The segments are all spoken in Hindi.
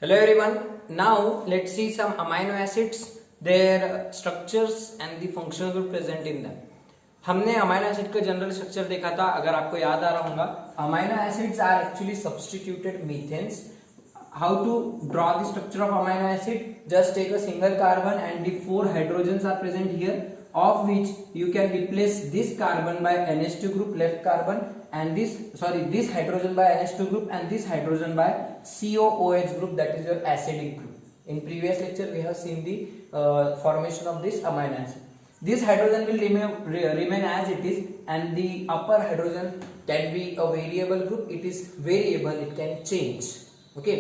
Hello everyone. Now let's see some amino acids, their structures and the functional group present in them. हमने अमाइनो एसिड का जनरल स्ट्रक्चर देखा था. अगर आपको याद आ रहा होगा, amino acids are actually substituted methanes. How to draw the structure of amino acid? Just take a single carbon and the 4 hydrogens are present here, of which you can replace this carbon by NH2 group left carbon and this hydrogen by NH2 group and this hydrogen by COOH group, that is your acidic group. In previous lecture we have seen the formation of this amino acid. This hydrogen will remain as it is, and the upper hydrogen can be a variable group. It is variable, it can change. Okay,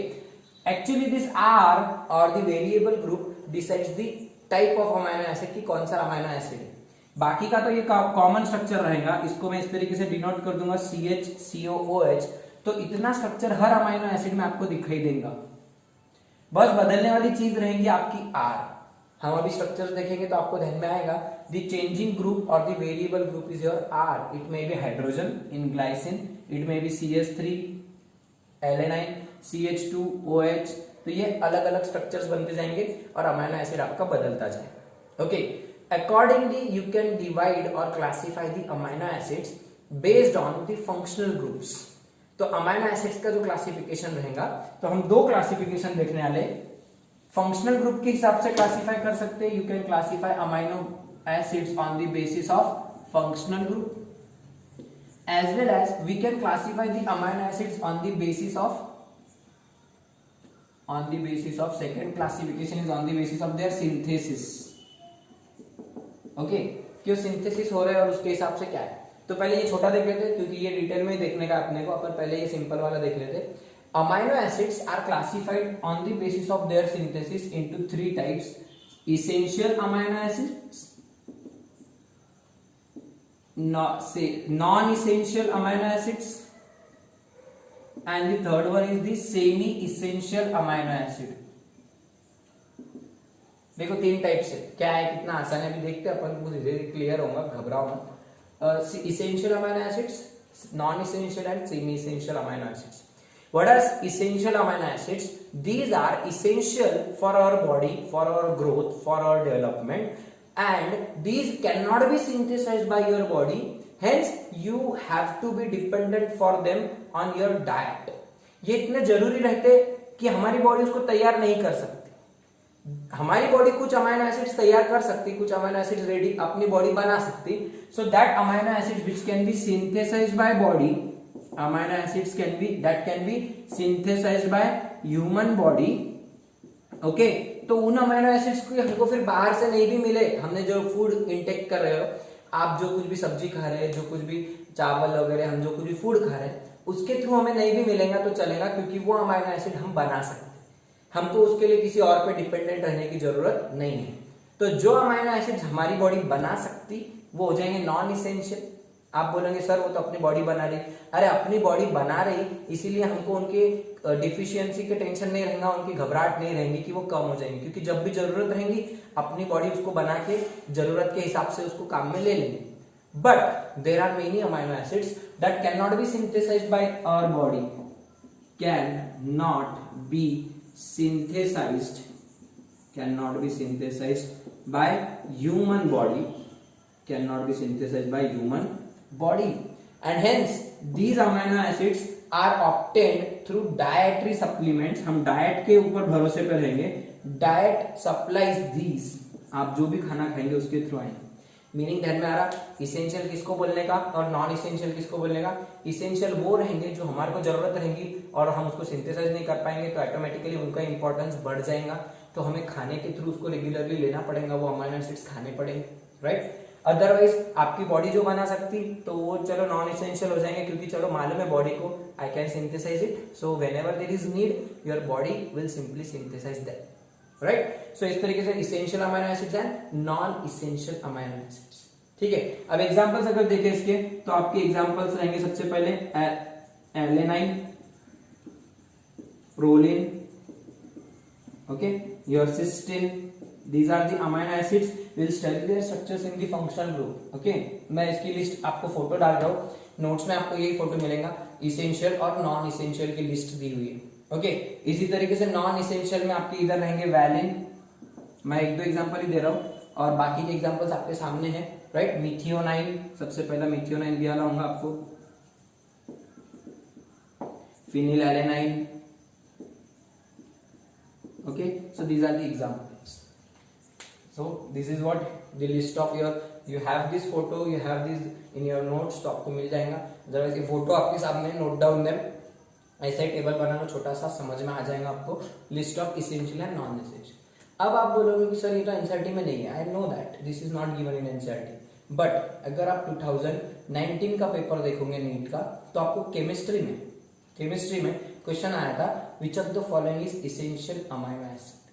actually this R or the variable group decides the type of amino acid कि कौन सा अमाइनो एसिड है. बाकी का तो ये कॉमन स्ट्रक्चर रहेगा. इसको मैं इस तरीके से डिनोट कर दूंगा CH COOH. तो इतना स्ट्रक्चर हर अमाइनो एसिड में आपको दिखाई देगा. बस बदलने वाली चीज रहेगी आपकी R. हम अभी स्ट्रक्चर देखेंगे तो आपको ध्यान में आएगा. द चेंजिंग ग्रुप और the variable group is your R. It may be hydrogen in glycine, it may be CH3 alanine, CH2OH. तो ये अलग अलग स्ट्रक्चर्स बनते जाएंगे और अमाइनो एसिड आपका बदलता जाएगा. Okay, accordingly you can divide और classify the amino acids based on the functional groups. तो अमाइनो एसिड्स का जो क्लासिफिकेशन रहेगा, तो हम दो क्लासिफिकेशन देखने वाले. फंक्शनल ग्रुप के हिसाब से क्लासिफाई कर सकते हैं. You can classify amino acids on the basis of functional group, as well as we can classify the amino acids on the basis of second classification is on the basis of their synthesis. Okay, क्यों सिंथेसिस हो रहा है और उसके हिसाब से क्या है. तो पहले ये छोटा देख लेते, क्योंकि ये डिटेल में देखने का अपने को. अपन पहले ये सिंपल वाला देख लेते. Amino acids are classified on the basis of their synthesis into 3 types: essential amino acids, non-essential amino acids, and the third one is the semi-essential amino acid. देखो 3 टाइप से क्या है, कितना आसान है. अभी देखते हैं अपन, धीरे धीरे क्लियर होगा, घबराओ मत. essential amino acids, non-essential and semi-essential amino acids. What are essential amino acids? These are essential for our body, for our growth, for our development, and these cannot be synthesized by your body. Hence you have to be dependent for them on your diet. ये इतने जरूरी रहते कि हमारी बॉडी उसको तैयार नहीं कर सकती. हमारी बॉडी कुछ अमाइनो एसिड्स तैयार कर सकती, कुछ अमाइनो एसिड्स रेडी अपनी बॉडी बना सकती. So that amino acids which can be synthesised by body, amino acids can be synthesised by human body. Okay, तो उन अमीनो एसिड्स को हमको फिर बाहर से नहीं भी मिले. हमने जो फूड इंटेक कर रहे हो, आप जो कुछ भी सब्जी खा रहे हैं, जो कुछ भी चावल वगैरह, हम जो कुछ भी फूड खा रहे हैं, उसके थ्रू हमें नहीं भी मिलेगा तो चलेगा, क्योंकि वो अमीनो एसिड हम बना सकते हैं. हमको उसके लिए किसी और पे डिपेंडेंट रहने की जरूरत नहीं है. तो जो अमीनो एसिड हमारी बॉडी बना सकती वो हो जाएंगे नॉन इसेंशियल. आप बोलेंगे सर वो तो अपनी बॉडी बना रही. अरे अपनी बॉडी बना रही, इसीलिए हमको उनके डिफिशियंसी के टेंशन नहीं रहेगा, उनकी घबराहट नहीं रहेगी कि वो कम हो जाएंगी, क्योंकि जब भी जरूरत रहेगी अपनी बॉडी उसको बना के जरूरत के हिसाब से उसको काम में ले लेंगे. But there are many amino acids that can not be synthesised by our body, can not be synthesised by human body, body, and hence these amino acids are obtained through dietary supplements. हम डाइट के ऊपर भरोसे पे रहेंगे. Diet supplies these. आप जो भी खाना खाएंगे उसके थ्रू आएंगे. मीनिंग ध्यान में आ रहा. इसेंशियल किसको बोलने का और नॉन इसेंशियल किसको बोलने का. इसेंशियल वो रहेंगे जो हमारे को जरूरत रहेगी और हम उसको सिंथेसाइज नहीं कर पाएंगे, तो ऑटोमेटिकली उनका इंपॉर्टेंस बढ़ जाएगा. तो हमें खाने के थ्रू उसको रेगुलरली लेना पड़ेगा, वो अमीनो एसिड्स खाने पड़ेंगे, राइट. अदरवाइज आपकी बॉडी जो बना सकती तो वो चलो नॉन इसेंशियल हो जाएंगे, क्योंकि चलो मालूम है बॉडी को I can synthesise it. So whenever there is need your body will simply synthesise that, right. So इस तरीके से essential amino acids and non essential amino acids. ठीक है, अब एग्जांपल्स अगर देखें इसके, तो आपके एग्जांपल्स रहेंगे सबसे पहले alanine, proline, okay, your cysteine. These are the amino acids. We'll study their structures in the functional group. Okay, मैं इसकी लिस्ट आपको फोटो डाल रहा हूँ. नोट्स में आपको यही फोटो मिलेगा. इसेंशियल और नॉन इसेंशियल की लिस्ट दी हुई है. ओके इसी तरीके से नॉन इसेंशियल में आपके इधर रहेंगे वैलिन, मैं एक दो एग्जांपल ही दे रहा हूँ और बाकी के एग्जांपल्स आपके सामने हैं, राइट। मिथियोनाइन, सबसे पहला मिथियोनाइन दिया होगा आपको, फिनिलएलेनाइन, okay, so these are the examples. So this is what the list of your, you have this photo, you have this in your notes, तो आपको मिल जाएगा। जरा ये फोटो आपके सामने, नोट डाउन देम, ऐसा ही टेबल बनाना छोटा सा, समझ में आ जाएगा आपको, list of essential and non essential. अब आप बोलोगे कि सर ये तो एनसीईआरटी में नहीं है, I know that this is not given in NCERT, but अगर आप 2019 का पेपर देखोगे नीट का, तो आपको केमिस्ट्री में क्वेश्चन आया था, which of the following is essential amino acid,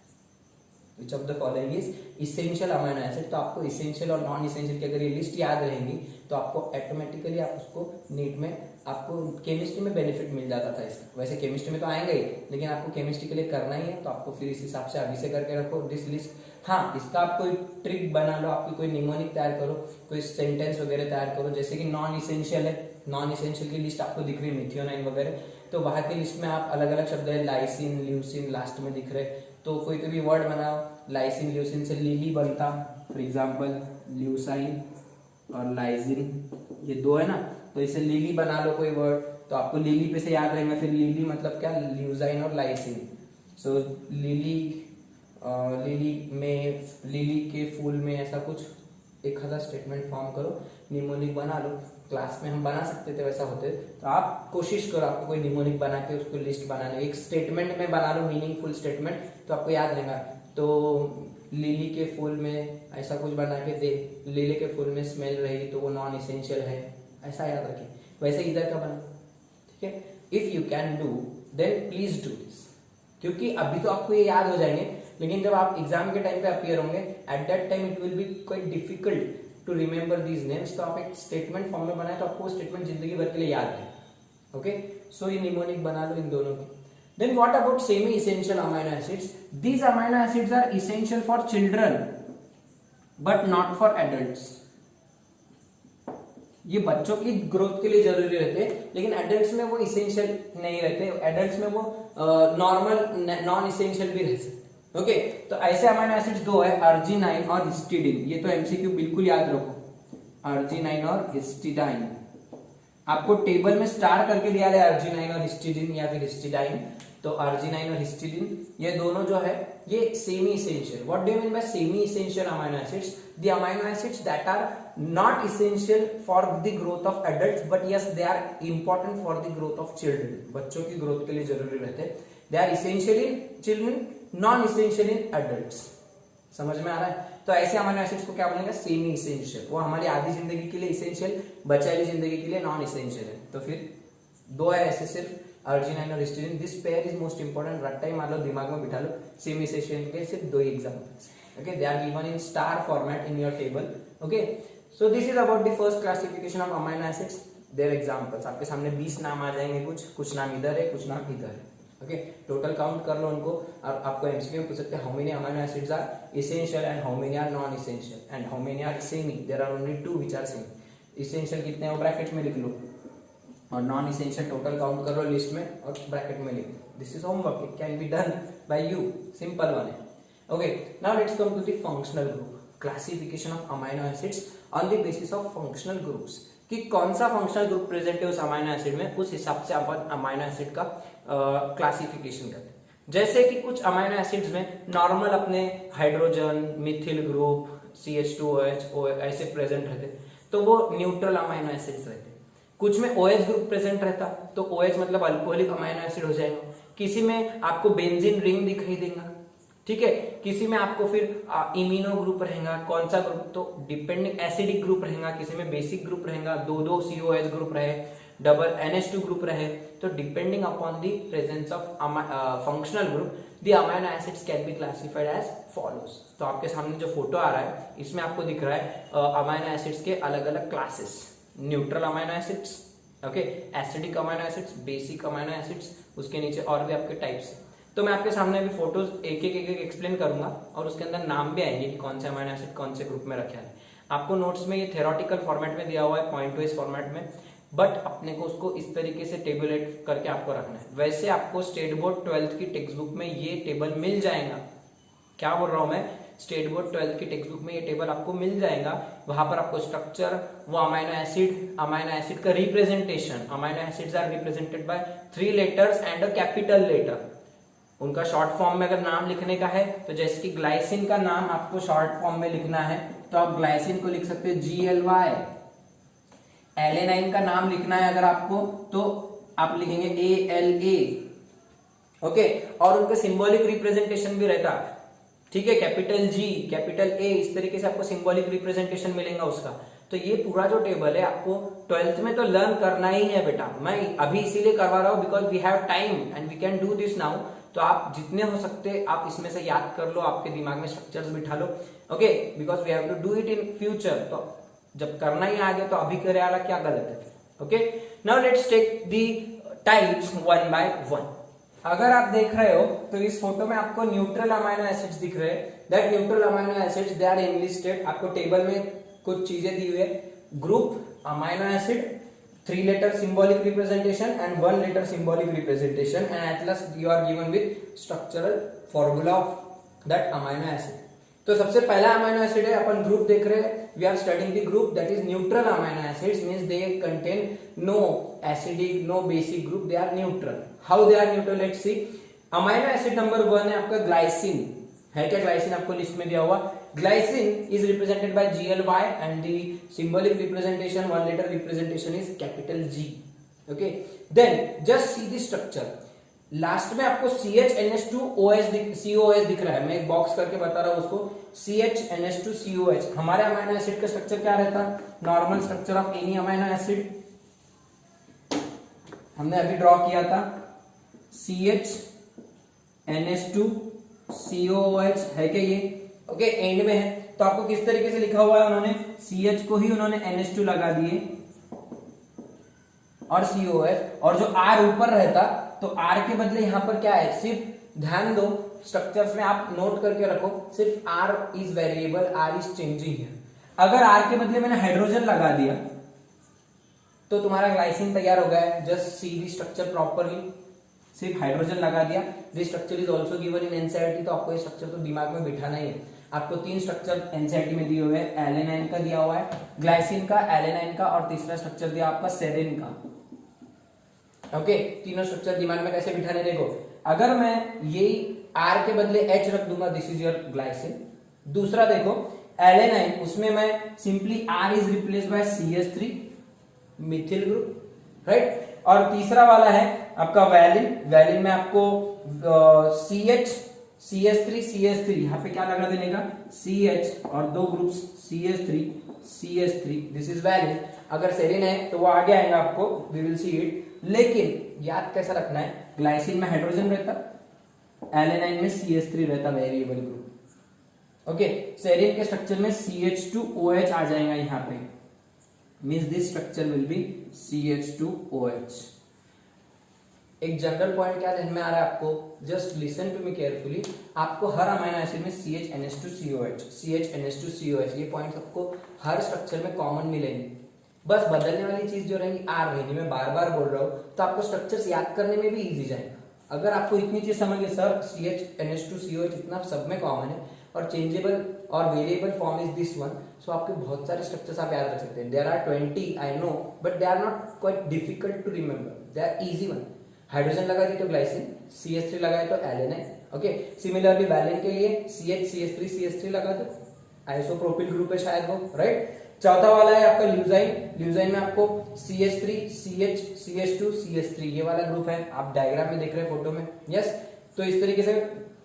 which of the following is essential amino acid. तो आपको इसेंशियल और नॉन इसेंशियल की अगर ये लिस्ट याद रहेंगी तो आपको ऑटोमेटिकली आप उसको नीट में, आपको केमिस्ट्री में बेनिफिट मिल जाता था इसका। वैसे केमिस्ट्री में तो आएंगे ही, लेकिन आपको केमिस्ट्री के लिए करना ही है, तो आपको फिर इस हिसाब से अभी से करके रखो दिस लिस्ट। हाँ, इसका आप कोई ट्रिक बना लो, आपकी कोई निमोनिक तैयार करो, कोई सेंटेंस वगैरह तैयार करो, जैसे कि नॉन इसेंशियल है, नॉन इसेंशियल की लिस्ट आपको दिख रही है मिथियोनाइन वगैरह, तो वहां की लिस्ट में आप अलग अलग शब्द है, लाइसिन, ल्यूसिन लास्ट में दिख रहे, तो कोई भी वर्ड बनाओ, लाइसिन ल्यूसिन से लिली बनता, फॉर एग्जांपल ल्यूसाइन और लाइसिन, ये दो है ना, तो इसे लिली बना लो कोई वर्ड, तो आपको लिली पे से याद रहेगा, फिर लिली मतलब क्या, ल्यूसाइन और लाइसिन। सो लिली, लिली में, लिली के फूल में, ऐसा कुछ एक आधा स्टेटमेंट फॉर्म करो, निमोनिक बना लो। क्लास में हम बना सकते थे, वैसा होते, तो आप कोशिश करो आपको कोई निमोनिक बना के उसको लिस्ट बनाने, एक स्टेटमेंट में बना लो, मीनिंगफुल स्टेटमेंट, तो आपको याद रहेगा। तो लिली के फूल में ऐसा कुछ बना के दे, लिली के फूल में स्मेल रही तो वो नॉन इसेंशियल है, ऐसा याद रखें। वैसे इधर का बना, ठीक है। If you can do then please do this, क्योंकि अभी तो आपको ये याद हो जाएंगे, लेकिन जब आप एग्जाम के टाइम पे अपीयर होंगे, at that time it will be quite difficult to remember these names. तो आप एक स्टेटमेंट फॉर्म में बनाए तो आपको स्टेटमेंट जिंदगी भर के लिए याद है। ओके, सो ये निमोनिक बना लो इन दोनों की। Then what about semi essential amino acids? These amino acids are essential for children but not for adults. ये बच्चों की ग्रोथ के लिए जरूरी रहते हैं, लेकिन एडल्ट्स में वो इसेंशियल नहीं रहते, एडल्ट्स में वो नॉर्मल नॉन इसेंशियल भी रहते हैं। ओके, तो ऐसे अमाइनो एसिड्स दो है, अर्जिनाइन और हिस्टिडाइन। ये तो एमसीक्यू बिल्कुल याद रखो, अर्जिनाइन और हिस्टिडाइन। आपको टेबल में स्टार करके दिया है अर्जिनाइन और हिस्टिडाइन या फिर हिस्टिडाइन, तो अर्जिनाइन और हिस्टिडाइन ये दोनों जो है ये semi essential. What do you mean by semi essential amino acids? The amino acids that are not essential for the growth of adults but yes they are important for the growth of children. बच्चों की ग्रोथ के लिए जरूरी रहते हैं। They are essential in children, non essential in adults. समझ में आ रहा है? तो ऐसे अमीनो एसिड्स को क्या बोलेंगे? Semi essential. वो हमारी आधी जिंदगी के लिए इसेंशियल, बचाई जिंदगी के लिए नॉन इसेंशियल है। तो फिर दो है ऐसे सिर्फ, अर्जिनाइन और histidine. This pair is most important. रट्टा ही मान लो, दिमाग में बिठा लो। सेमी इसेंशियल के सिर्फ दो examples. Okay, they are given in star format in your table. Okay, so this is about the first classification of amino acids, their examples. आपके सामने 20 नाम आ जाएंगे, कुछ नाम इधर है, कुछ नाम इधर है। ओके, टोटल काउंट कर लो उनको। और आपको एमसीक्यू में पूछ सकते हैं, how many amino acids are essential and how many are non essential and how many are semi. There are only 2 which are semi. Essential कितने हैं वो ब्रैकेट में लिख लो, और नॉन इसेंशियल टोटल काउंट कर लो लिस्ट में और ब्रैकेट में लिख लो। This is homework, it can be done by you, simple one है। Okay, now let's come to the functional group, classification of amino acids on the basis of functional groups. कि कौन सा फंक्शनल ग्रुप प्रेजेंट है उस अमीनो एसिड में, उस हिसाब से अपन अमीनो एसिड का क्लासिफिकेशन करते हैं। जैसे कि कुछ अमीनो एसिड्स में नॉर्मल अपने हाइड्रोजन, मिथिल ग्रुप, CH2OH ऐसे प्रेजेंट रहते, तो वो न्यूट्रल अमीनो एसिड्स रहते। कुछ में OH ग्रुप प्रेजेंट रहता, तो OH मतलब अल्कोहलिक अमीनो एसिड हो जाएगा। किसी में आपको बेंजीन रिंग दिखाई देगा, ठीक है। किसी में आपको फिर इमिनो ग्रुप रहेगा। कौन सा ग्रुप? तो डिपेंडिंग एसिडिक ग्रुप रहेगा, किसी में बेसिक ग्रुप रहेगा, दो COH ग्रुप रहे, डबल NH2 ग्रुप रहे। तो depending upon the presence of functional group, the amino acids can be classified as follows. तो आपके सामने जो फोटो आ रहा है इसमें आपको दिख रहा है अमीनो एसिड्स के अलग अलग classes. Neutral amino acids, okay, acidic amino acids, basic amino acids, उसके नीचे और भी आपके टाइप्स। तो मैं आपके सामने भी फोटोज एक एक एक्सप्लेन करूंगा और उसके अंदर नाम भी आएंगे कि कौन से अमीनो एसिड कौन से ग्रुप में रखे हैं। आपको नोट्स में ये थेरोटिकल फॉर्मेट में दिया हुआ है, पॉइंट वाइज फॉर्मेट में। बट अपने को उसको इस तरीके से टेबुलेट करके आपको रखना है। वैसे आपको स्टेट बोर्ड 12th की टेक्स्ट बुक में ये टेबल मिल जाएगा। क्या बोल रहा हूं मैं, स्टेट बोर्ड 12th की टेक्स्ट बुक में ये टेबल आपको मिल जाएगा। वहां पर आपको स्ट्रक्चर, वो अमाइनो एसिड का representation, amino acids are represented by 3 letters and a capital letter. उनका शॉर्ट फॉर्म में अगर नाम लिखने का है तो जैसे कि ग्लाइसिन का नाम आपको शॉर्ट फॉर्म में लिखना है तो आप ग्लाइसिन को लिख सकते हो GLY। एलेनाइन का नाम लिखना है अगर आपको तो आप लिखेंगे ALA। ओके, और उनका सिंबॉलिक रिप्रेजेंटेशन भी रहता, ठीक है, कैपिटल G, कैपिटल A, इस तरीके से आपको सिंबॉलिक रिप्रेजेंटेशन मिलेगा उसका। तो ये पूरा जो टेबल है आपको 12th में तो लर्न करना ही है बेटा। मैं अभी इसीलिए करवा रहा हूं because we have time and we can do this now. तो आप जितने हो सकते आप इसमें से याद कर लो, आपके दिमाग में स्ट्रक्चर्स बिठा लो। Okay, because we have to do it in future. तो जब करना ही आ गया तो अभी करे वाला क्या गलत है। Okay, now let's take the types one by one. अगर आप देख रहे हो तो इस फोटो में आपको न्यूट्रल अमाइनो एसिड्स दिख रहे हैं। That neutral amino acids they are enlisted. आपको टेबल में कुछ चीजें दी हुई है, group amino acid, 3 letter symbolic representation and 1 letter symbolic representation, and at last you are given with structural formula of that amino acid. तो सबसे पहला अमाइनो एसिड है, अपन ग्रुप देख रहे हैं। We are studying the group that is neutral amino acids, means they contain no acidic no basic group, they are neutral. How they are neutral, let's see. Amino acid number 1 है आपका ग्लाइसिन। है क्या ग्लाइसिन? आपको लिस्ट में दिया हुआ। Glycine is represented by GLY and the symbolic representation, 1 letter representation is capital G. Okay, then just see the structure. Last में आपको CHNH2OH दिख रहा है। मैं एक बॉक्स करके बता रहा हूं उसको, CHNH2COH। हमारे अमाइनो एसिड का स्ट्रक्चर क्या रहता? Normal structure of any amino acid हमने अभी ड्रॉ किया था, CHNH2COH है क्या ये? ओके, एंड में है तो आपको किस तरीके से लिखा हुआ है, उन्होंने CH को ही उन्होंने NH2 लगा दिए और COH, और जो R ऊपर रहता तो R के बदले यहां पर क्या है, सिर्फ ध्यान दो स्ट्रक्चर्स में आप नोट करके रखो, सिर्फ R is variable, R is changing है। अगर R के बदले मैंने हाइड्रोजन लगा दिया तो तुम्हारा ग्लाइसिन तैयार हो गया। Just see the structure properly, सिर्फ हाइड्रोजन लगा दिया। This structure is also given in NCERT, तो आपको ये स्ट्रक्चर तो दिमाग में बिठाना ही है। आपको 3 स्ट्रक्चर एनसीईआरटी में दिए हुए हैं, एलेनाइन का दिया हुआ है, ग्लाइसिन का, एलेनाइन का, और तीसरा स्ट्रक्चर दिया आपका सेरिन का। ओके, तीनों स्ट्रक्चर दिमाग में कैसे बिठाने, देखो अगर मैं यही R के बदले H रख दूंगा, दिस इज योर ग्लाइसिन। दूसरा देखो एलेनाइन, उसमें मैं simply R is replace by CH3 methyl group, right. और तीसरा वाला है आपका वैलिन, वैलिन में आपको CH3 यहाँ पे क्या लगा देने का, CH और 2 groups CH3, this is valine. अगर सेरिन है तो वो आगे आएगा आपको, वी विल सी इट। लेकिन याद कैसा रखना है, ग्लाइसिन में हाइड्रोजन रहता, एलेनाइन में CH3 रहता, वेरिएबल ग्रुप। ओके, सेरिन के स्ट्रक्चर में CH2OH आ जाएगा यहाँ पे, means this structure will be CH2OH। एक जनरल पॉइंट क्या ध्यान में आ रहा है आपको, just listen to me carefully. आपको हर अमाइनो एसिड में CHNH2COH, ये पॉइंट्स आपको हर स्ट्रक्चर में कॉमन मिलेंगे। बस बदलने वाली चीज जो रहेगी R रहेगी। मैं बार बार बोल रहा हूँ तो आपको स्ट्रक्चर्स याद करने में भी इजी जाएगा। अगर आपको इतनी चीज समझ गए, सर CHNH2COH इतना सब में कॉमन है और चेंजेबल और variable form is this one, so आपके बहुत सारे स्ट्रक्चर्स आप याद रख सकते हैं। There are 20 I know, but they are not quite difficult to remember, they are easy one. Hydrogen लगा दी तो ग्लाइसिन, CH3 लगाए तो एलेनाइन। ओके, सिमिलरली वैलिन के लिए CH3 लगा दो, आइसोप्रोपिल ग्रुप है शायद वो, राइट। चौथा वाला है आपका ल्यूजाइन, ल्यूजाइन में आपको CH3 CH CH2 CH3 ये वाला ग्रुप है, आप डायग्राम में देख रहे हैं फोटो में, यस। तो इस तरीके से,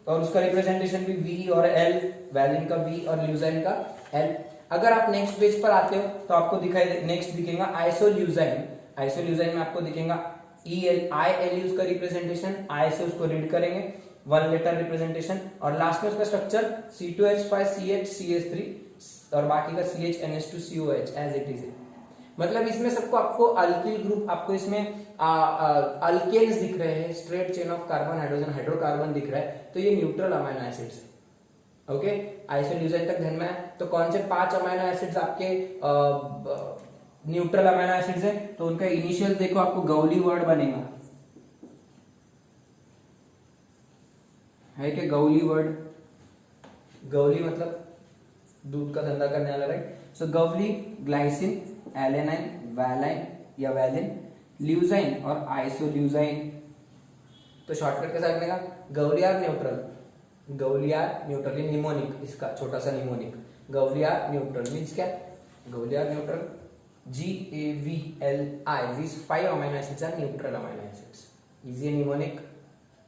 और उसका रिप्रेजेंटेशन भी V और L, वैलिन का V और ल्यूजाइन का L। अगर आप नेक्स्ट पेज पर आते हो तो आपको नेक्स्ट दिखेगा आइसोल्यूजाइन। आइसोल्यूजाइन में आपको दिखेगा IL उसका रिप्रेजेंटेशन, I से उसको रीड करेंगे, 1 लेटर रिप्रेजेंटेशन, और लास्ट में उसका स्ट्रक्चर C2H5CH CH3 और बाकी का CHNH2COH एज इट इज। मतलब इसमें सबको आपको अल्किल ग्रुप, आपको इसमें अल्केन्स दिख रहे हैं, straight chain of carbon hydrogen hydrocarbon दिख रहा है, तो ये न्यूट्रल अमाइनो एसिड्स है। ओके, आइसोल्यूजाइन तक ध्यान में है। तो कौन से 5 अमाइनो एसिड्स आपके न्यूट्रल अमीनो एसिड्स है तो उनका इनिशियल देखो आपको गौली वर्ड बनेगा, है क्या गौली वर्ड? गौली मतलब दूध का धंधा करने वाला, राइट? सो गौली ग्लाइसिन, एलेनाइन, वैलाइन या वैलिन, ल्यूजाइन और आइसोल्यूजाइन। तो शॉर्टकट के साथ बनेगा गौलियार न्यूट्रल, गौलियार न्यूट्रल, निमोनिक, इसका छोटा सा निमोनिक, गौलियार न्यूट्रल मीन्स क्या? गौलियार neutral, GAVLI, these 5 amino acids are neutral amino acids. Easy mnemonic,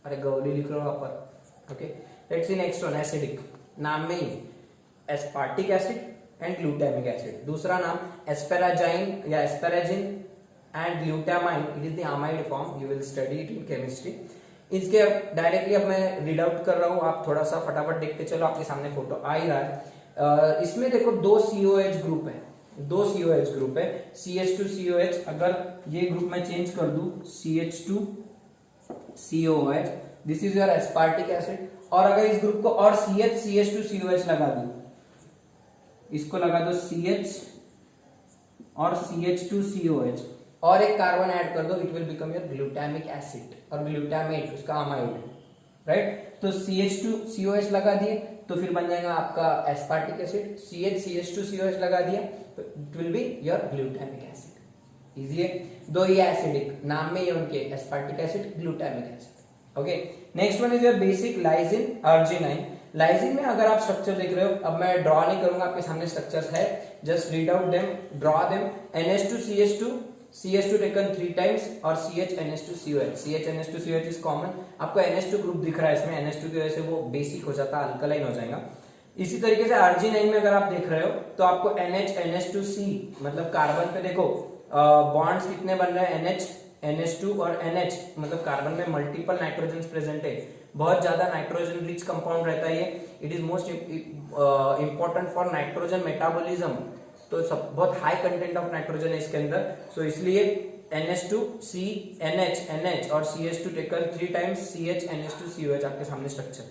अरे गौली लिख लो वहां पर। Okay, let's see next one, acidic, नाम में ही aspartic acid and glutamic acid. दूसरा नाम एस्पेराजाइन या asparagine and glutamine, it is the amide form, you will study it in chemistry. इसके डायरेक्टली अब मैं रीड आउट कर रहा हूँ, आप थोड़ा सा फटाफट देखते चलो, आपके सामने फोटो आ ही रहा है। इसमें देखो 2 COH ग्रुप है, 2 COH ग्रुप है, CH2COH। अगर ये ग्रुप में चेंज कर दूं CH2COH, this is your aspartic acid. और अगर इस ग्रुप को और CH2COH लगा दूं, इसको लगा दो CH और CH2COH और एक कार्बन ऐड कर दो, it will become your glutamic acid और ग्लूटामेट उसका अमाइड, राइट? तो CH2COH लगा दिए तो फिर बन जाएगा आपका एस्पार्टिक एसिड, CH2COH लगा दिया तो it will be your glutamic acid. Easy है, दो ही एसिडिक, नाम में ही उनके aspartic acid, glutamic acid. Okay, next one is your basic lysine, arginine. Lysine में अगर आप स्ट्रक्चर देख रहे हो, अब मैं ड्रॉ नहीं करूंगा, आपके सामने स्ट्रक्चर्स है, just read out them, draw them. NH2CH2, CH2 taken 3 times और CHNH2COH, CHNH2COH इज कॉमन। आपको NH2 ग्रुप दिख रहा है इसमें, NH2 की वजह से वो बेसिक हो जाता है, अल्कलाइन हो जाएगा। इसी तरीके से अर्जिनाइन में अगर आप देख रहे हो तो आपको NH2C, मतलब कार्बन पे देखो बॉन्ड्स कितने बन रहे हैं, NH2 और NH, मतलब कार्बन में मल्टीपल नाइट्रोजन प्रेजेंट है, बहुत ज्यादा नाइट्रोजन रिच कंपाउंड रहता है ये। It is most important for nitrogen metabolism, तो सब बहुत हाई कंटेंट ऑफ नाइट्रोजन है इसके अंदर। सो इसलिए NH2C, NH और CH2 टेकन 3 टाइम्स, CHNH2COH आपके सामने स्ट्रक्चर।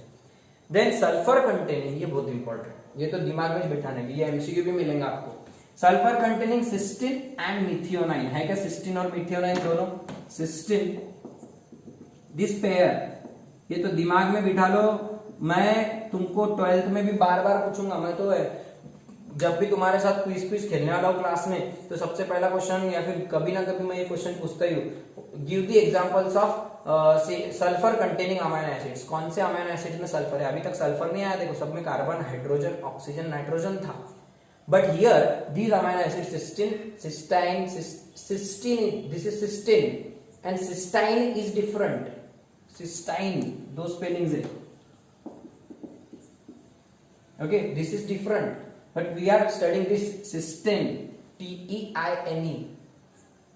देन सल्फर कंटेनिंग, ये बहुत इंपॉर्टेंट, ये तो दिमाग में बैठाने के, ये MCQ भी मिलेंगे आपको। Sulphur containing cysteine and methionine, है क्या सिस्टीन और मिथियोनाइन दोनों? सिस्टीन, दिस पेयर, ये तो दिमाग में बिठा लो। मैं तुमको 12th में भी बार बार पूछूंगा, मैं तो जब भी तुम्हारे साथ क्विज खेलने वाला हूँ क्लास में, तो सबसे पहला क्वेश्चन या फिर कभी ना कभी मैं ये क्वेश्चन पूछता ही हूँ, give the examples of sulphur containing amino acids. कौन से अमीनो एसिड में सल्फर है? अभी तक सल्फर नहीं आया, देखो सब में कार्बन, हाइड्रोजन, ऑक्सीजन, नाइट्रोजन था। But here these amino acid cysteine, cystine, cysteine, this is cysteine and cystine is different. Cystine, दो स्पेलिंग्स है, okay, this is different, but we are studying this cysteine, TEINE।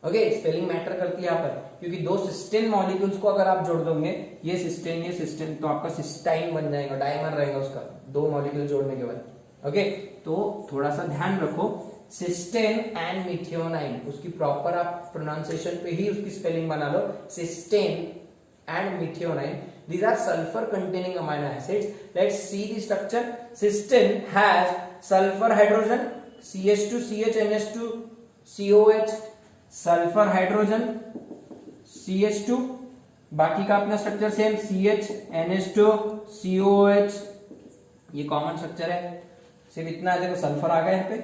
Okay, spelling matter करती है यहाँ पर, क्योंकि दो सिस्टीन मॉलिक्यूल्स को अगर आप जोड़ दोगे, ये सिस्टीन, तो आपका सिस्टाइन बन जाएगा, डायमर रहेगा उसका, दो मॉलिक्यूल जोड़ने के बाद। ओके, तो थोड़ा सा ध्यान रखो, सिस्टीन एंड मिथियोनाइन, उसकी प्रॉपर आप प्रोनाउंसिएशन पे ही उसकी स्पेलिंग बना लो, cysteine and methionine. These are sulfur containing amino acids. Let's see the structure. Cysteine has sulfur hydrogen, CH2, CH, NH2, COH, sulfur hydrogen, CH2, बाकी का अपना structure same, CH, NH2, COH, ये कॉमन स्ट्रक्चर है, सिर्फ इतना देखो सल्फर आ गया यहाँ पे,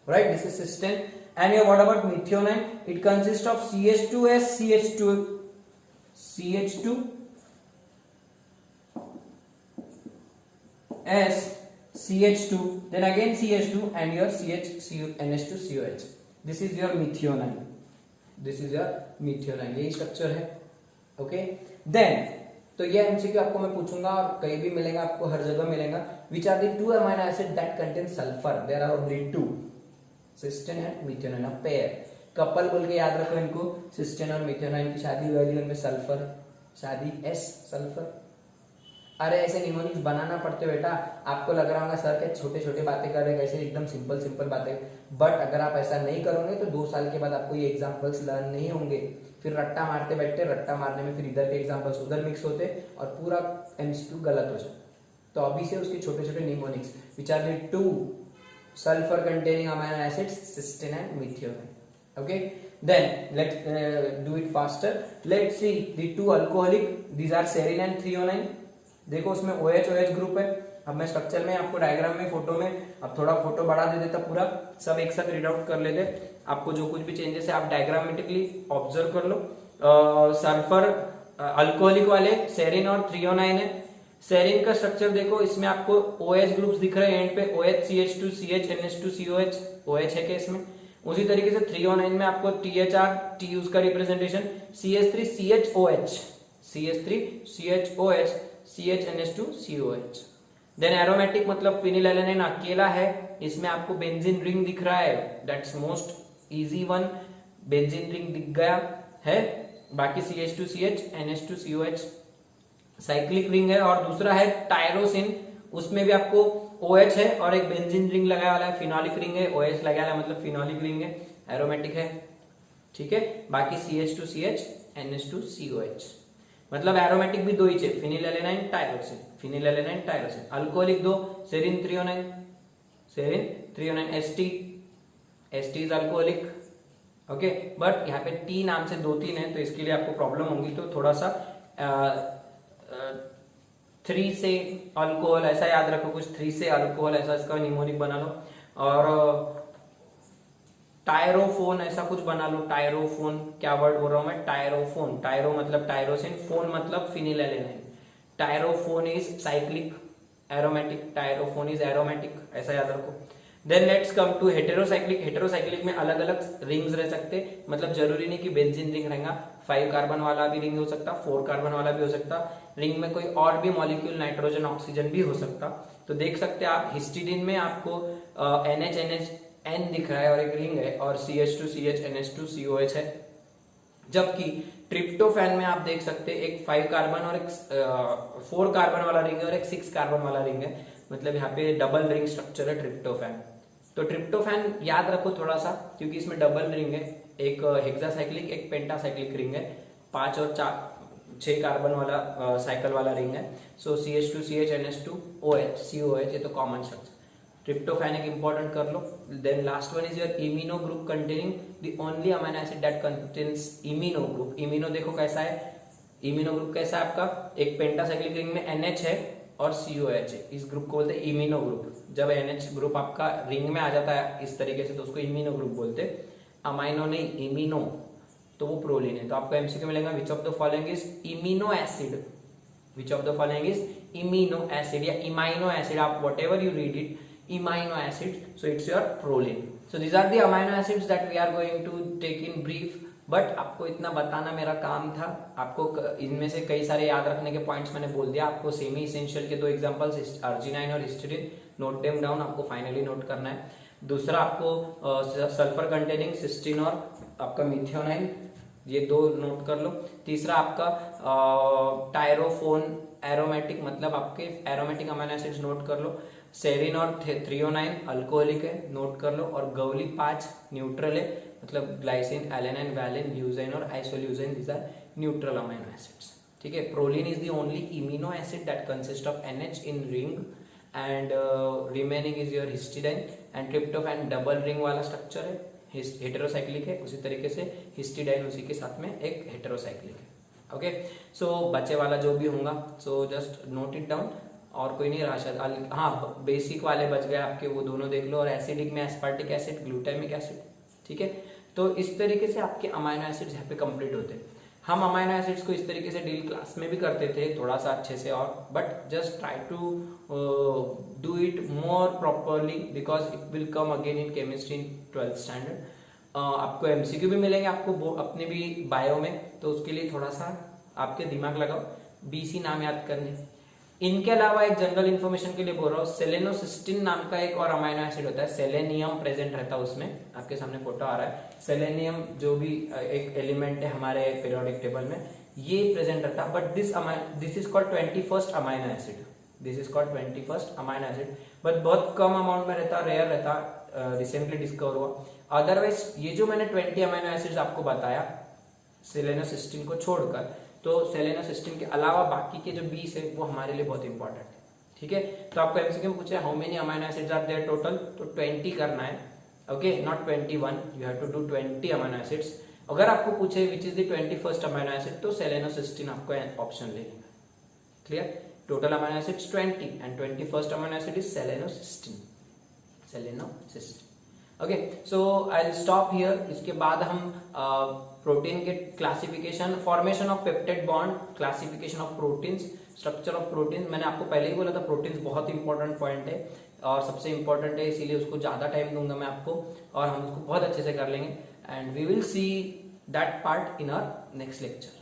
right? This is cysteine. And your what about methionine? It consist of CH2S, CH2, S, CH2, then again CH2 and your NH2COH. This is your methionine. This is your methionine. यही स्ट्रक्चर है, ओके? देन तो ये MCQ आपको मैं पूछूंगा और कहीं भी मिलेगा आपको, हर जगह मिलेगा। Which are the two amino acids that contain sulfur? There are only two, cysteine and methionine, a pair. Couple बोल के याद रखो इनको, cysteine और methionine की शादी हुई है, उनमें सल्फर, शादी S, सल्फर। अरे ऐसे निमोनिक्स बनाना पड़ते बेटा, आपको लग रहा होगा सर के छोटे छोटे बातें कर रहे हैं, कैसे एकदम सिंपल सिंपल बातें, बट अगर आप ऐसा नहीं करोगे तो 2 साल के बाद आपको ये एग्जांपल्स लर्न नहीं होंगे, फिर रट्टा मारते बैठते, रट्टा मारने में फिर इधर के एग्जांपल्स उधर मिक्स होते और पूरा MCQ गलत हो जाए। तो अभी से उसके छोटे छोटे mnemonics, which are the 2 sulphur containing amino acids, cysteine and methionine. Okay, then let's do it faster. Let's see the two alcoholic, these are serine and threonine. देखो उसमें OH OH ग्रुप है। अब मैं स्ट्रक्चर में आपको डायग्राम में फोटो में अब थोड़ा फोटो बढ़ा दे देता, पूरा सब एक साथ रीड आउट कर लेते। आपको जो कुछ भी चेंजेस है आप डायग्रामेटिकली ऑब्जर्व कर लो। सल्फर अल्कोहलिक वाले सेरिन और थ्रियोनाइन है। सेरिन का स्ट्रक्चर देखो, इसमें आपको OH ग्रुप्स दिख रहे हैं एंड पे, OH CH2 CH NH2 COH, OH है क्या इसमें। उसी तरीके से थ्रियोनाइन में आपको THR, T उसका representation, CH3 CHOH, CH3 CHOH, CH NH2 COH। Then aromatic मतलब फिनिलएलेनाइन अकेला है, इसमें आपको बेंजीन रिंग दिख रहा है, that's most easy one, benzene ring दिख गया है। बाकी CH2 CH NH2 COH cyclic ring है। और दूसरा है टायरोसिन, उसमें भी आपको OH है और एक बेंजीन रिंग लगाया वाला है, फिनोलिक रिंग है, OH लगाया वाला है मतलब फिनोलिक रिंग है, एरोमेटिक है, ठीक है। बाकी CH2 CH NH2 COH मतलब एरोमेटिक भी दो ही है, phenylalanine tyrosine, phenylalanine tyrosine. Alcoholic दो, serine threonine, serine threonine, ST is alcoholic, okay. But यहाँ पे T नाम से 2-3 है तो इसके लिए आपको प्रॉब्लम होगी, तो थोड़ा सा 3 से अल्कोहल ऐसा याद रखो, कुछ 3 से अल्कोहल ऐसा इसका निमोनिक बना लो। और टायरोफोन ऐसा कुछ बना लो, टायरोफोन, क्या वर्ड बोल रहा हूं मैं, टायरोफोन, टायरो मतलब टायरोसिन, फोन मतलब phenylalanine. Tyrophone is cyclic aromatic, tyrophone is aromatic, ऐसा याद रखो। Then let's come to heterocyclic. Heterocyclic में अलग अलग रिंग्स रह सकते, मतलब जरूरी नहीं कि बेंजीन रिंग रहेगा, 5 कार्बन वाला भी रिंग हो सकता, 4 कार्बन वाला भी हो सकता, रिंग में कोई और भी मॉलिक्यूल नाइट्रोजन ऑक्सीजन भी हो सकता। तो देख सकते हैं आप हिस्टिडीन में आपको NH दिख रहा है और एक रिंग है, और CH2 CH NH2 COH है। जबकि ट्रिप्टोफैन में आप देख सकते हैं एक 5 कार्बन और एक 4 कार्बन वाला रिंग है और एक 6 कार्बन वाला रिंग है, मतलब यहाँ पे डबल रिंग स्ट्रक्चर है ट्रिप्टोफैन। तो ट्रिप्टोफैन याद रखो थोड़ा सा, क्योंकि इसमें डबल रिंग है, एक हेक्सासाइक्लिक एक पेंटासाइक्लिक रिंग है, 5 और 6 कार्बन वाला साइकिल वाला रिंग है। सो CH2 CH NH2 OH COH, ये तो कॉमन स्ट्रक्चर। ट्रिप्टोफैन एक इंपॉर्टेंट कर लो। Then last one is your imino group containing the only amino acid that contains imino group. Imino देखो कैसा है, इमिनो ग्रुप कैसा है आपका, एक पेंटासाइक्लिक रिंग में NH है और COH है, इस ग्रुप को बोलते हैं इमिनो ग्रुप। जब NH ग्रुप आपका रिंग में आ जाता है इस तरीके से तो उसको इमिनो ग्रुप बोलते हैं, अमाइनो नहीं इमिनो, तो वो प्रोलीन है। तो आपको एमसीक्यू मिलेगा which of the following is imino acid, which of the following is imino acid या इमाइनो एसिड, आप what ever you read it, amino acid, so it's your proline. So these are the amino acids that we are going to take in brief, but आपको इतना बताना मेरा काम था। आपको इनमें से कई सारे याद रखने के पॉइंट्स मैंने बोल दिया, आपको सेमी इसेंशियल के 2 एग्जांपल्स अर्जिनाइन और हिस्टीडीन, नोट देम डाउन, आपको फाइनली नोट करना है। दूसरा आपको सल्फर कंटेनिंग सिस्टीन और आपका मिथियोनाइन, ये 2 नोट कर लो। तीसरा आपका टायरोफोन एरोमेटिक, मतलब आपके एरोमेटिक अमीनो एसिड्स नोट कर लो। सेरिन और थ्रियोनाइन अल्कोहलिक है, नोट कर लो। और गवली 5 न्यूट्रल है, मतलब ग्लाइसिन, एलेनाइन, वैलिन, ल्यूजाइन और isoleucine, these are neutral amino acids, ठीक है। Proline is the only imino acid that consist of NH in ring and remaining is your histidine. And tryptophan double ring वाला स्ट्रक्चर है, हेटेरोसाइक्लिक है, उसी तरीके से हिस्टिडाइन उसी के साथ में एक हेटेरोसाइक्लिक है, ओके। सो बच्चे वाला जो भी होगा so just note it down, और कोई नहीं रहा शायद, हाँ बेसिक वाले बच गए आपके, वो दोनों देख लो। और एसिडिक में एस्पार्टिक एसिड, ग्लूटामिक एसिड, ठीक है। तो इस तरीके से आपके अमीनो एसिड्स यहाँ पे कंप्लीट होते हैं। हम अमीनो एसिड्स को इस तरीके से डील क्लास में भी करते थे थोड़ा सा अच्छे से, और but just try to do it more properly because it will come again in chemistry in 12th standard. आपको एमसीक्यू भी मिलेंगे आपको अपने भी बायो में, तो उसके लिए थोड़ा सा आपके दिमाग लगाओ, BC नाम याद करने। इनके अलावा एक जनरल इन्फॉर्मेशन के लिए बोल रहा हूँ, सेलेनोसिस्टीन नाम का एक और अमीनो एसिड होता है, सेलेनियम प्रेजेंट रहता है उसमें, आपके सामने फोटो आ रहा है। सेलेनियम जो भी एक एलिमेंट है हमारे पीरियोडिक टेबल में, ये प्रेजेंट रहता है। But this is called 21st amino acid, this is called 21st amino acid, but बहुत कम अमाउंट में रहता, रेयर रहता, रिसेंटली डिस्कवर हुआ। अदरवाइज ये जो मैंने 20 अमीनो एसिड्स आपको बताया सेलेनोसिस्टीन को छोड़कर, तो सेलेनोसिस्टीन के अलावा बाकी के जो 20 है वो हमारे लिए बहुत इंपॉर्टेंट है, ठीक है। तो आपको एमसीक्यू में पूछा how many amino acids are there total, तो 20 करना है, okay, not 21, you have to do 20 amino acids. अगर आपको पूछे which is the 21st amino acid, तो सेलेनोसिस्टीन आपको ऑप्शन लेनी है। Clear? Total amino acids 20 and 21st amino acid is selenocysteine. Okay, so I will stop here. इसके बाद हम प्रोटीन के classification, formation of peptide bond, classification of proteins, structure of protein. मैंने आपको पहले ही बोला था प्रोटीन्स बहुत इंपॉर्टेंट पॉइंट है और सबसे इंपॉर्टेंट है, इसीलिए उसको ज्यादा टाइम दूंगा मैं आपको और हम उसको बहुत अच्छे से कर लेंगे। And we will see that part in our next lecture.